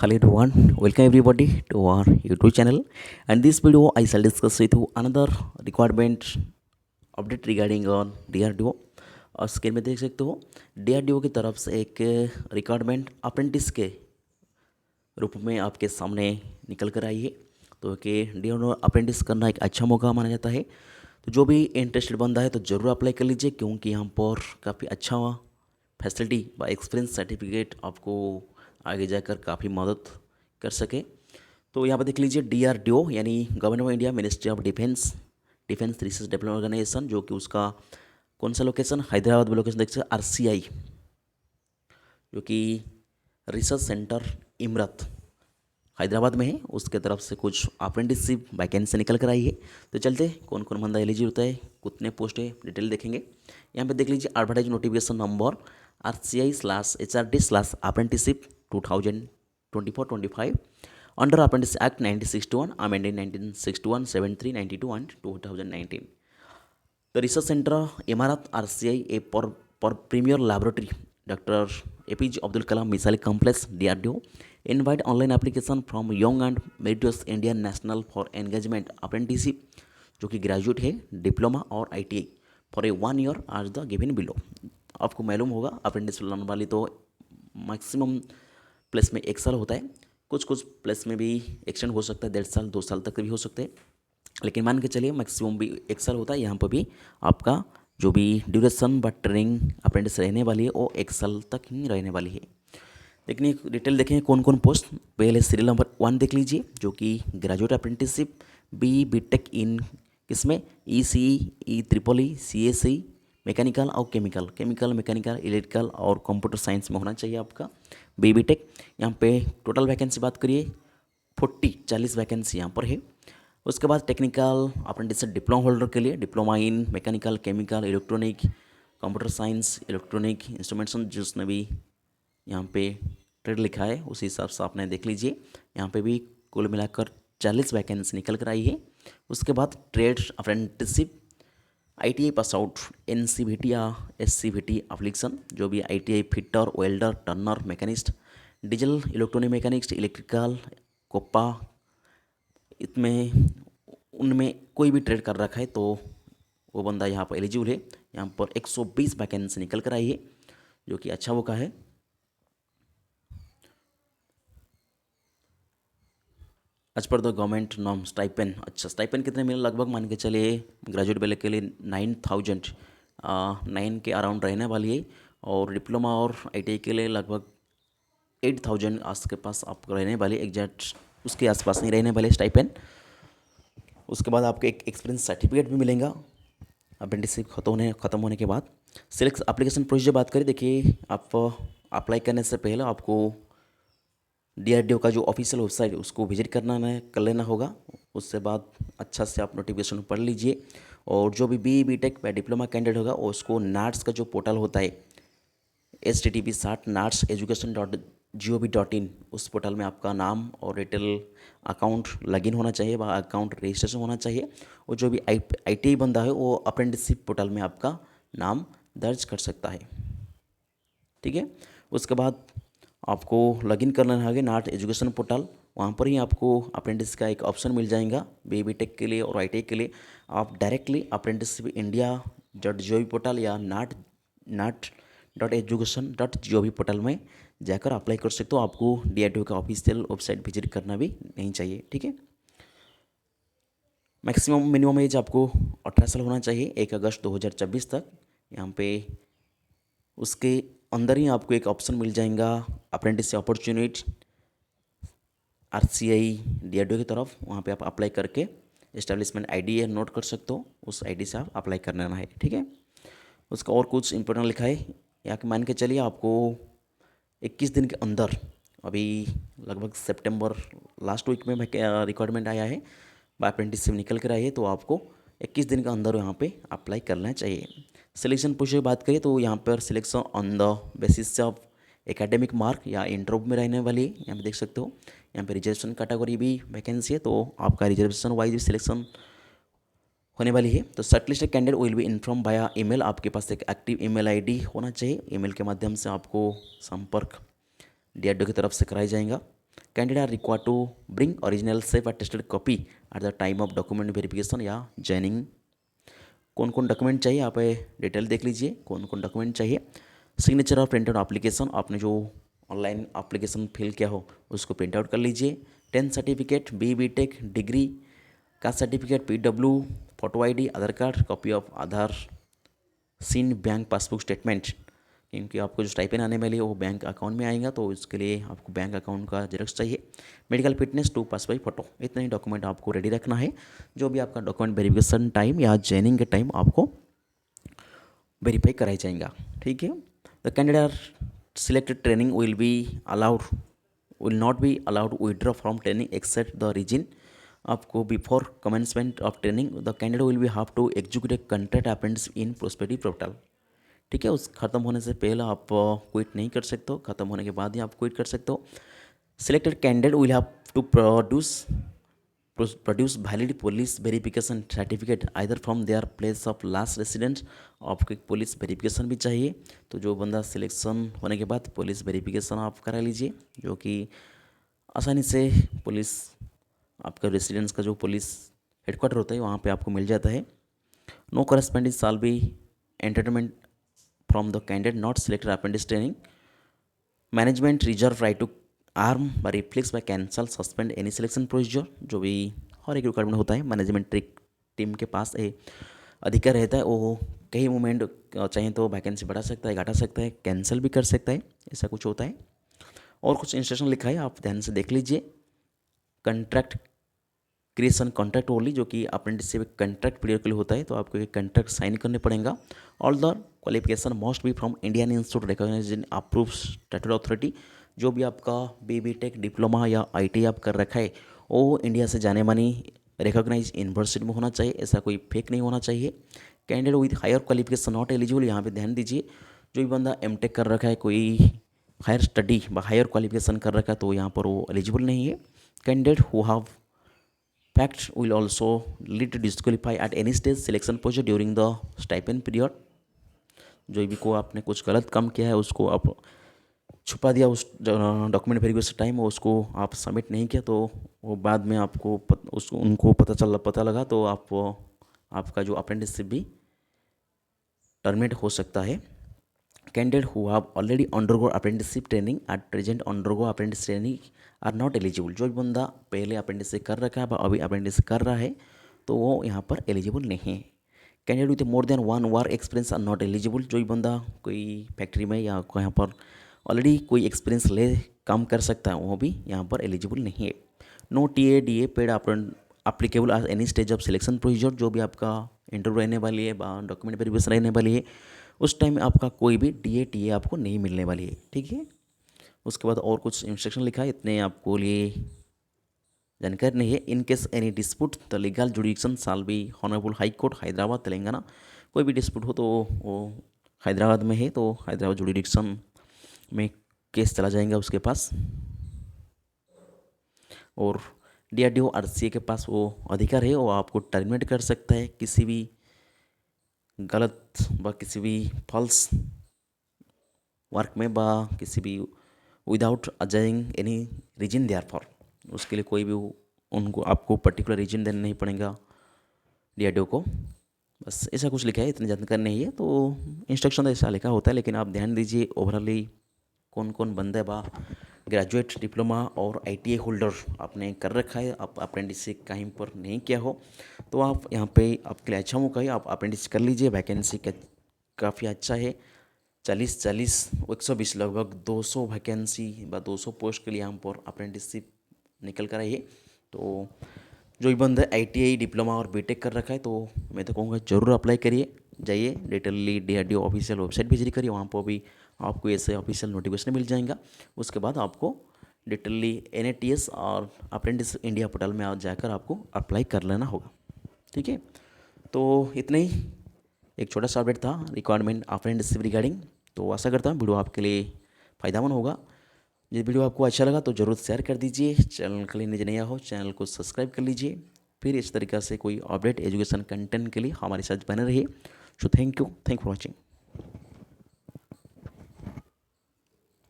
Hello everyone, welcome everybody to our YouTube channel. And this video I shall discuss with you another requirement update regarding on DRDO. और screen में देख सकते हो DRDO की तरफ से एक रिक्वायरमेंट अप्रेंटिस के रूप में आपके सामने निकल कर आई है। तो कि DRDO अप्रेंटिस करना एक अच्छा मौका माना जाता है। तो जो भी इंटरेस्टेड बंदा है तो ज़रूर अप्लाई कर लीजिए, क्योंकि यहाँ पर काफ़ी अच्छा फैसिलिटी व एक्सपीरियंस सर्टिफिकेट आपको आगे जाकर काफ़ी मदद कर सके। तो यहाँ पर देख लीजिए DRDO यानी government of India, ministry of defence, defence research development organisation, जो कि उसका कौन सा लोकेशन, हैदराबाद में लोकेशन देख सकते RCI, जो कि रिसर्च सेंटर इमरत हैदराबाद में है, उसके तरफ से कुछ अप्रेंटिसशिप वैकेंसी निकल कर आई है। तो चलते कौन कौन बंदा एलिजिबल होता है, कितने पोस्ट है, डिटेल देखेंगे। यहाँ पे देख लीजिए advertise notification number RCI/HRD/apprenticeship 2024-25 under apprentice act 1961 amended 1961, 73, 92 and 2019। The research center Imarat RCI a for premier laboratory Dr. APJ Abdul Kalam Missile Complex DRDO invite online application from young and meritorious Indian national for engagement apprenticeship, जो कि graduate है, diploma और ITI for a 1 year आज the given below. आपको मालूम होगा apprentice लाने वाली तो मैक्सिमम प्लेस में 1 साल होता है, कुछ कुछ प्लेस में भी एक्सटेंड हो सकता है, 1.5 साल 2 साल तक भी हो सकते हैं, लेकिन मान के चलिए मैक्सिमम भी 1 साल होता है। यहाँ पर भी आपका जो भी ड्यूरेशन व ट्रेनिंग अप्रेंटिस रहने वाली है वो 1 साल तक ही रहने वाली है। देखिए डिटेल देखें कौन कौन पोस्ट। पहले सीरियल नंबर 1 देख लीजिए, जो कि ग्रेजुएट अप्रेंटिसशिप BTech इन किसमें ECE, EEE, CSE, मैकेनिकल और केमिकल मैकेनिकल इलेक्ट्रिकल और कंप्यूटर साइंस में होना चाहिए आपका BTech। यहाँ पे टोटल वैकेंसी बात करिए 40 वैकेंसी यहाँ पर है। उसके बाद टेक्निकल अप्रेंटिसशिप डिप्लोमा होल्डर के लिए diploma in mechanical, chemical, electronic, computer science, electronic instrumentation, जिसने भी यहाँ पे ट्रेड लिखा है उसी हिसाब से आपने देख लीजिए। यहाँ पे भी कुल मिलाकर 40 वैकेंसी निकल कर आई है। उसके बाद trade apprenticeship ITI pass out NCVT या SCVT एप्लीकेशन, जो भी ITI fitter, welder, turner, machinist, diesel electronic machinist, electrical, COPA, इसमें उनमें कोई भी ट्रेड कर रखा है तो वो बंदा यहाँ पर एलिजिबल है। यहाँ पर 120 वैकेंसी निकल कर आई है, जो कि अच्छा मौका है। As per the government norm stipend, अच्छा स्टाइपेंड कितने मिले, लगभग मान के चलिए ग्रेजुएट वाले के लिए 9,000 9 के अराउंड रहने वाली है, और डिप्लोमा और ITI के लिए लगभग 8,000 आस के पास आपको रहने वाली, एग्जैक्ट उसके आसपास नहीं रहने वाले स्टाइपेंड। उसके बाद आपको एक एक्सपीरियंस सर्टिफिकेट भी मिलेगा अप्रेंटिसशिप ख़त्म होने के बाद। सिलेक्ट एप्लीकेशन प्रोसीजर बात करें, देखिए आप अप्लाई करने से पहले आपको DRDO का जो ऑफिशियल वेबसाइट है उसको विजिट कर लेना होगा। उससे बाद अच्छा से आप नोटिफिकेशन पढ़ लीजिए, और जो भी BTech या डिप्लोमा कैंडिडेट होगा उसको NATS का जो पोर्टल होता है http://natseducation.gov.in, उस पोर्टल में आपका नाम और रिटेल अकाउंट लॉगिन होना चाहिए, वह अकाउंट रजिस्ट्रेशन होना चाहिए, और जो भी ITI बंदा है वो अप्रेंटिसशिप पोर्टल में आपका नाम दर्ज कर सकता है। ठीक है, उसके बाद आपको लॉगिन करना है नाट एजुकेशन पोर्टल, वहाँ पर ही आपको अप्रेंटिस का एक ऑप्शन मिल जाएगा BTech के लिए और ITI के लिए। आप डायरेक्टली अप्रेंटिसशिप india.gov पोर्टल या nat.education.gov पोर्टल में जाकर अप्लाई कर सकते हो। आपको DRDO का ऑफिशियल वेबसाइट विजिट करना भी नहीं चाहिए। ठीक है, मैक्सिमम मिनिमम एज आपको 18 साल होना चाहिए 1 अगस्त 2024 तक। यहाँ पे उसके अंदर ही आपको एक ऑप्शन मिल जाएगा अप्रेंटिस अपॉर्चुनिटी RCI DRDO की तरफ, वहाँ पे आप अप्लाई करके एस्टेब्लिशमेंट ID है नोट कर सकते हो, उस ID से आप अप्लाई करना है। ठीक है, उसका और कुछ इंपॉर्टेंट लिखा है यहाँ के, मान के चलिए आपको 21 दिन के अंदर, अभी लगभग सितंबर लास्ट वीक में रिक्वायरमेंट आया है, अप्रेंटिसशिप निकल कर आई है, तो आपको 21 दिन के अंदर यहाँ पे अप्लाई करना चाहिए। सिलेक्शन प्रोसीजर बात करें तो यहाँ पर selection on the basis of academic mark या इंटरव्यू में रहने वाली है। यहाँ पे देख सकते हो, यहाँ पे रिजर्वेशन कैटेगरी भी वैकेंसी है, तो आपका रिजर्वेशन वाइज भी सिलेक्शन होने वाली है। तो shortlisted candidate will be inform बाया ईमेल, आपके पास एक एक्टिव ईमेल ID होना चाहिए, ईमेल के माध्यम से आपको संपर्क DRDO की तरफ से कराया जाएगा। Candidate are required to bring original self attested copy at the time of document verification या जॉइनिंग। कौन कौन डॉक्यूमेंट चाहिए आप डिटेल देख लीजिए, कौन कौन डॉक्यूमेंट चाहिए। सिग्नेचर और प्रिंट आउट एप्लीकेशन, आपने जो ऑनलाइन एप्लीकेशन फिल किया हो उसको प्रिंट आउट कर लीजिए। 10th certificate, B tech degree, caste certificate, PW, photo ID, Aadhaar card, copy of Aadhaar, सीन बैंक पासबुक स्टेटमेंट, क्योंकि आपको जो स्टाइपेंड आने वाली है वो बैंक अकाउंट में आएगा, तो इसके लिए आपको बैंक अकाउंट का जेरॉक्स चाहिए। मेडिकल फिटनेस, 2 पासपोर्ट फोटो, इतने ही डॉक्यूमेंट आपको रेडी रखना है, जो भी आपका डॉक्यूमेंट वेरिफिकेशन टाइम या जॉइनिंग के टाइम आपको वेरीफाई कराया जाएगा। ठीक है। The candidate are selected training will not be allowed withdraw from training except the reason. आपको before commencement of training the candidate will be have to execute a contract appendix in prospective portal. ठीक है, उस खत्म होने से पहले आप quit नहीं कर सकते हो, खत्म होने के बाद ही आप क्विट कर सकते हो। Selected candidate will have to produce valid police verification certificate either from their place of last residence. आपको एक पुलिस वेरिफिकेशन भी चाहिए, तो जो बंदा सिलेक्शन होने के बाद पुलिस वेरिफिकेशन आप करा लीजिए, जो कि आसानी से पुलिस आपका रेसिडेंस का जो पुलिस हेडक्वार्टर होता है वहाँ पे आपको मिल जाता है। No corresponding shall be entertainment from the candidate not selected appendix training. Management reserve right to arm by reflex by cancel suspend any selection procedure, जो भी हर एक रिक्वायरमेंट होता है मैनेजमेंट टीम के पास अधिकार रहता है, वो कई मोमेंट चाहिए तो वैकेंसी बढ़ा सकता है, घटा सकता है, कैंसिल भी कर सकता है, ऐसा कुछ होता है। और कुछ इंस्ट्रक्शन लिखा है, आप ध्यान से देख लीजिए। कंट्रैक्ट क्रिएशन कॉन्ट्रैक्ट ओनली, जो कि अप्रेंटिसशिप कंट्रैक्ट पीरियड के लिए होता है, तो आपको एक कंट्रैक्ट साइन करने पड़ेगा। All the qualification must be from Indian institute recognised in approve statutory authority. जो भी आपका बी टेक डिप्लोमा या ITI आप कर रखा है वो इंडिया से जाने मानी रिकॉग्नाइज यूनिवर्सिटी में होना चाहिए, ऐसा कोई फेक नहीं होना चाहिए। Candidate with higher qualification not eligible, यहाँ पे ध्यान दीजिए, जो भी बंदा M.Tech कर रखा है, कोई हायर स्टडी हायर क्वालिफिकेशन कर रखा है, तो यहाँ पर वो एलिजिबल नहीं है। Candidate who have fact will also lead to disqualify at any stage selection process during the stipend period. जो भी को आपने कुछ गलत काम किया है उसको आप छुपा दिया उस डॉक्यूमेंट वेरिफिकेशन टाइम, उसको आप सबमिट नहीं किया, तो वो बाद में आपको उनको पता लगा, तो आपका जो अप्रेंटिसशिप भी टर्मिनेट हो सकता है। Candidate who have already undergo apprenticeship training at present undergo apprentice training are not eligible. जो बंदा पहले अप्रेंटिसशिप कर रखा है अभी अप्रेंटिस कर रहा है, तो वो यहाँ पर एलिजिबल नहीं है। Candidate with more than 1 year experience are not eligible. जो बंदा कोई फैक्ट्री में या यहाँ पर ऑलरेडी कोई एक्सपीरियंस ले काम कर सकता है, वो भी यहाँ पर एलिजिबल नहीं है। No TADA paid applicable at any stage of selection procedure. जो भी आपका इंटरव्यू रहने वाली है, डॉक्यूमेंट वेरिफिकेशन रहने वाली है, उस टाइम में आपका कोई भी DA आपको नहीं मिलने वाली है। ठीक है। उसके बाद और कुछ इंस्ट्रक्शन लिखा है, इतने आपको लिए जानकारी नहीं है। In case any dispute the legal jurisdiction shall be honourable high court Hyderabad Telangana. कोई भी डिस्प्यूट हो तो वो हैदराबाद में है, तो हैदराबाद जुडिक्शन में केस चला जाएगा उसके पास। और DRDO RCA के पास वो अधिकार है, वो आपको टर्मिनेट कर सकता है किसी भी गलत व किसी भी फॉल्स वर्क में बा किसी भी without assigning any reason therefor. उसके लिए कोई भी उनको आपको पर्टिकुलर रीजन देना नहीं पड़ेगा DRDO को। बस ऐसा कुछ लिखा है, इतनी जानकारी नहीं है, तो इंस्ट्रक्शन तो ऐसा लिखा होता है, लेकिन आप ध्यान दीजिए ओवरऑली कौन कौन बंदे बा ग्रेजुएट डिप्लोमा और ITI होल्डर आपने कर रखा है, आप अप्रेंटिसशिप कहीं पर नहीं किया हो, तो आप यहाँ पे आपके लिए अच्छा मौका है, आप अप्रेंटिस कर लीजिए। वैकेंसी काफ़ी अच्छा है, 40 120 लगभग 200 वैकेंसी व 200 पोस्ट के लिए यहाँ पर अप्रेंटिसशिप निकल कर आई है। तो जो भी बंदा ITI डिप्लोमा और B.Tech कर रखा है, तो मैं तो कहूँगा ज़रूर अप्लाई करिए। जाइए detailed DRDO official website visit करिए, वहाँ पर भी आपको ऐसे ऑफिशियल नोटिफिकेशन मिल जाएगा। उसके बाद आपको डिटेलली NATS और अप्रेंटिस इंडिया पोर्टल में जाकर आपको अप्लाई कर लेना होगा। ठीक है, तो इतना ही एक छोटा सा अपडेट था रिक्वायरमेंट अप्रेंटिसशिप रिगार्डिंग। तो आशा करता हूँ वीडियो आपके लिए फ़ायदेमंद होगा। ये वीडियो आपको अच्छा लगा तो ज़रूर शेयर कर दीजिए। चैनल के लिए नया हो चैनल को सब्सक्राइब कर लीजिए। फिर इस तरीक़ा से कोई अपडेट एजुकेशन कंटेंट के लिए हमारे साथ बने रहिए। So thank you for watching.